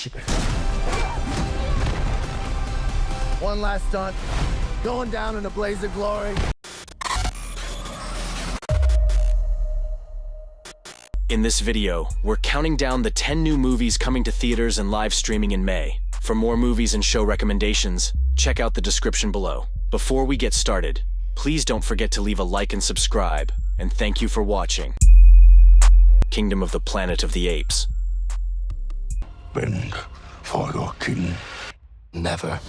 Shit. One last stunt. Going down in a blaze of glory. In this video, we're counting down the 10 new movies coming to theaters and live streaming in May. For more movies and show recommendations, check out the description below. Before we get started, please don't forget to leave a like and subscribe, and thank you for watching. Kingdom of the Planet of the Apes. Bend for your king. Never.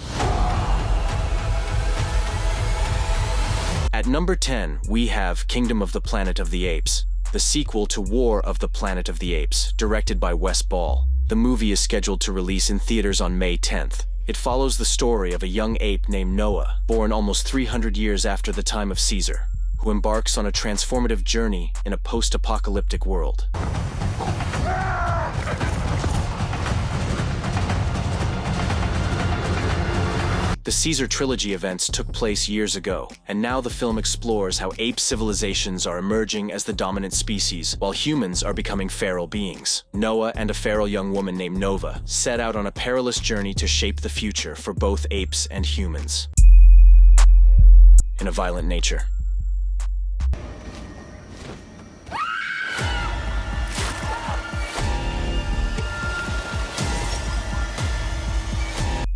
At number 10, we have Kingdom of the Planet of the Apes, the sequel to War of the Planet of the Apes, directed by Wes Ball. The movie is scheduled to release in theaters on May 10th. It follows the story of a young ape named Noah, born almost 300 years after the time of Caesar, who embarks on a transformative journey in a post-apocalyptic world. The Caesar trilogy events took place years ago, and now the film explores how ape civilizations are emerging as the dominant species, while humans are becoming feral beings. Noah and a feral young woman named Nova set out on a perilous journey to shape the future for both apes and humans. In a violent nature.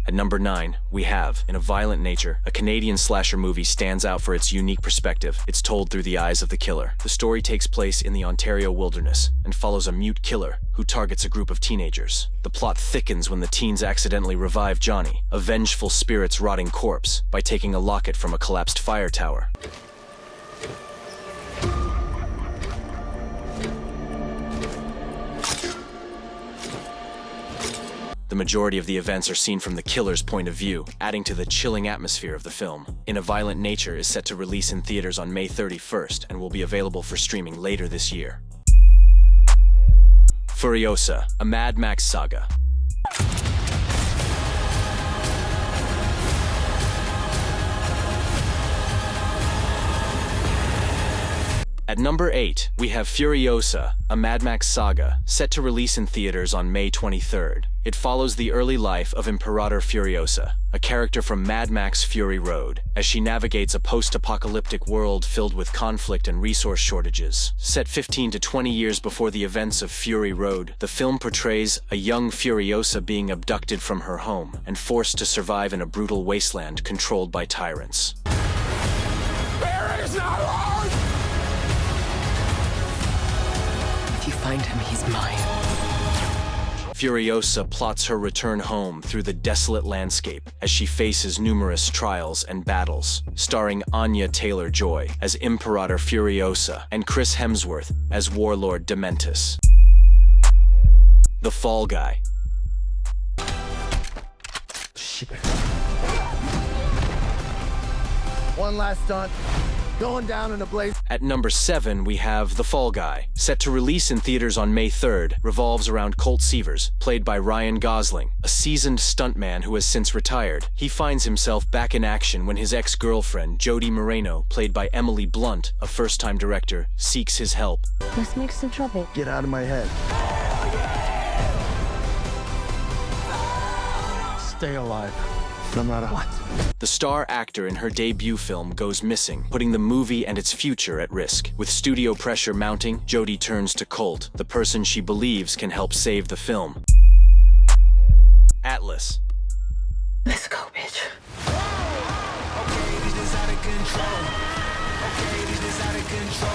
At number 9, we have In a Violent Nature. A Canadian slasher movie stands out for its unique perspective. It's told through the eyes of the killer. The story takes place in the Ontario wilderness and follows a mute killer who targets a group of teenagers. The plot thickens when the teens accidentally revive Johnny, a vengeful spirit's rotting corpse, by taking a locket from a collapsed fire tower. The majority of the events are seen from the killer's point of view, adding to the chilling atmosphere of the film. In a Violent Nature is set to release in theaters on May 31st and will be available for streaming later this year. Furiosa, a Mad Max saga. At number 8, we have Furiosa, a Mad Max saga, set to release in theaters on May 23rd. It follows the early life of Imperator Furiosa, a character from Mad Max Fury Road, as she navigates a post-apocalyptic world filled with conflict and resource shortages. Set 15 to 20 years before the events of Fury Road, the film portrays a young Furiosa being abducted from her home and forced to survive in a brutal wasteland controlled by tyrants. There is no hope! If you find him, he's mine. Furiosa plots her return home through the desolate landscape as she faces numerous trials and battles, starring Anya Taylor-Joy as Imperator Furiosa and Chris Hemsworth as Warlord Dementus. The Fall Guy. Shit. One last stunt. Going down in a blaze. At number 7, we have The Fall Guy. Set to release in theaters on May 3rd, revolves around Colt Seavers, played by Ryan Gosling, a seasoned stuntman who has since retired. He finds himself back in action when his ex-girlfriend, Jody Moreno, played by Emily Blunt, a first-time director, seeks his help. Let's make some trouble. Get out of my head. Stay alive. No matter what. The star actor in her debut film goes missing, putting the movie and its future at risk. With studio pressure mounting, Jody turns to Colt, the person she believes can help save the film. Atlas. Let's go, bitch. Okay, this is out of control. Okay, this is out of control.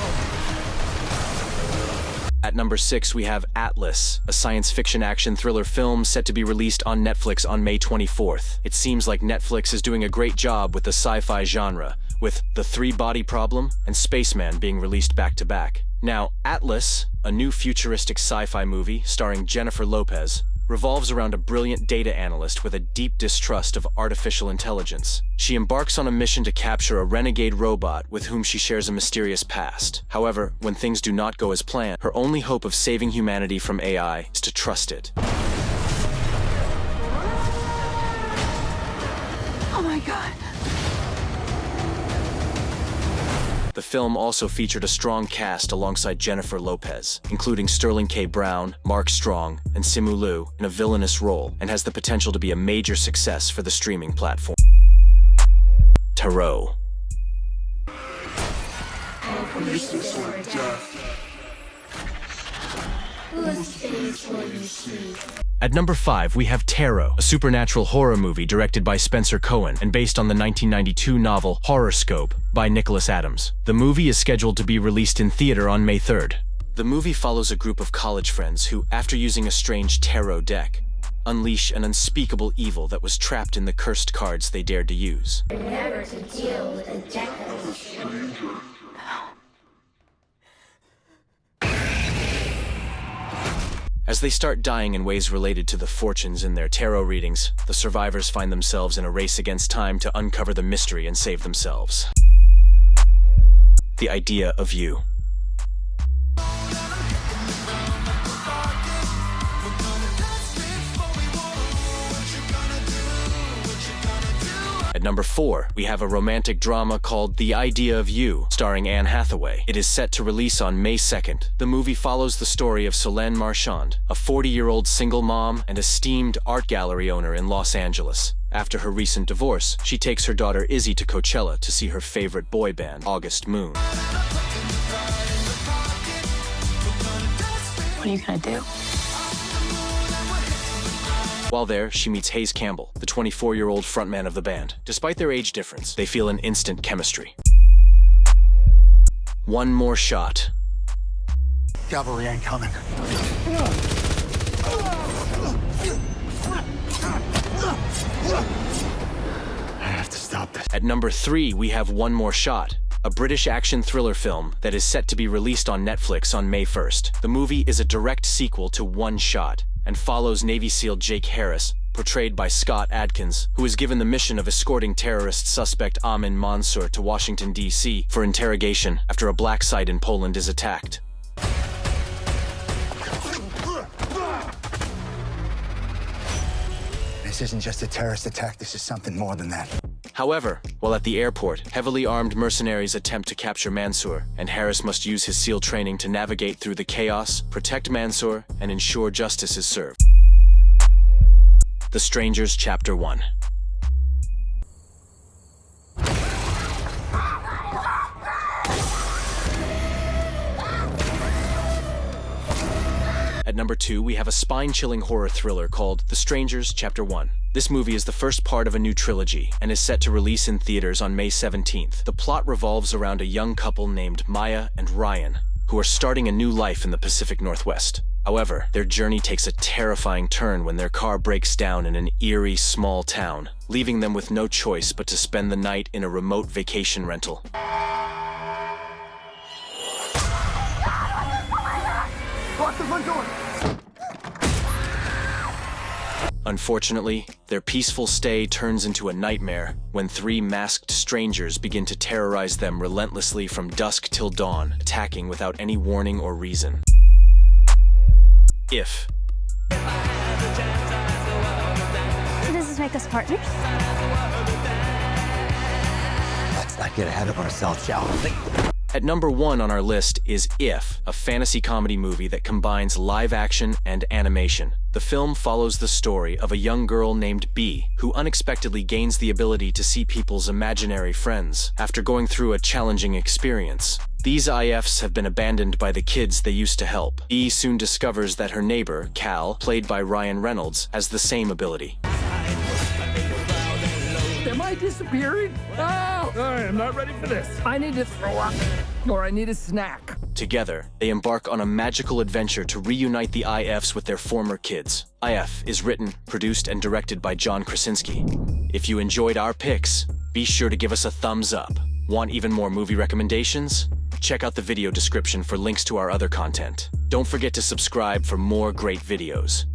At number 6, we have Atlas, a science fiction action thriller film set to be released on Netflix on May 24th. It seems like Netflix is doing a great job with the sci-fi genre, with The Three-Body Problem and Spaceman being released back-to-back. Now, Atlas, a new futuristic sci-fi movie starring Jennifer Lopez, revolves around a brilliant data analyst with a deep distrust of artificial intelligence. She embarks on a mission to capture a renegade robot with whom she shares a mysterious past. However, when things do not go as planned, her only hope of saving humanity from AI is to trust it. Oh my god. The film also featured a strong cast alongside Jennifer Lopez, including Sterling K. Brown, Mark Strong, and Simu Liu in a villainous role, and has the potential to be a major success for the streaming platform. Tarot. At number 5, we have Tarot, a supernatural horror movie directed by Spencer Cohen and based on the 1992 novel Horoscope by Nicholas Adams. The movie is scheduled to be released in theater on May 3rd. The movie follows a group of college friends who, after using a strange tarot deck, unleash an unspeakable evil that was trapped in the cursed cards they dared to use. Never to deal with a deck of a stranger. As they start dying in ways related to the fortunes in their tarot readings, the survivors find themselves in a race against time to uncover the mystery and save themselves. The Idea of You. At number 4, we have a romantic drama called The Idea of You, starring Anne Hathaway. It is set to release on May 2nd. The movie follows the story of Solène Marchand, a 40-year-old single mom and esteemed art gallery owner in Los Angeles. After her recent divorce, she takes her daughter Izzy to Coachella to see her favorite boy band, August Moon. What are you gonna do? While there, she meets Hayes Campbell, the 24-year-old frontman of the band. Despite their age difference, they feel an instant chemistry. One More Shot. Cavalry ain't coming. I have to stop this. At number 3, we have One More Shot, a British action thriller film that is set to be released on Netflix on May 1st. The movie is a direct sequel to One Shot and follows Navy SEAL Jake Harris, portrayed by Scott Adkins, who is given the mission of escorting terrorist suspect Amin Mansour to Washington, D.C. for interrogation after a black site in Poland is attacked. This isn't just a terrorist attack, this is something more than that. However, while at the airport, heavily armed mercenaries attempt to capture Mansour, and Harris must use his SEAL training to navigate through the chaos, protect Mansour, and ensure justice is served. The Strangers, Chapter 1. At number 2, we have a spine-chilling horror thriller called The Strangers, Chapter 1. This movie is the first part of a new trilogy and is set to release in theaters on May 17th. The plot revolves around a young couple named Maya and Ryan, who are starting a new life in the Pacific Northwest. However, their journey takes a terrifying turn when their car breaks down in an eerie, small town, leaving them with no choice but to spend the night in a remote vacation rental. Lock the front door! Unfortunately, their peaceful stay turns into a nightmare when 3 masked strangers begin to terrorize them relentlessly from dusk till dawn, attacking without any warning or reason. If. Does this make us partners? Let's not get ahead of ourselves, shall we? At number 1 on our list is If, a fantasy comedy movie that combines live action and animation. The film follows the story of a young girl named Bee, who unexpectedly gains the ability to see people's imaginary friends after going through a challenging experience. These IFs have been abandoned by the kids they used to help. Bee soon discovers that her neighbor, Cal, played by Ryan Reynolds, has the same ability. Am I disappearing? Oh, I am not ready for this. I need to throw up, or I need a snack. Together, they embark on a magical adventure to reunite the IFs with their former kids. IF is written, produced, and directed by John Krasinski. If you enjoyed our picks, be sure to give us a thumbs up. Want even more movie recommendations? Check out the video description for links to our other content. Don't forget to subscribe for more great videos.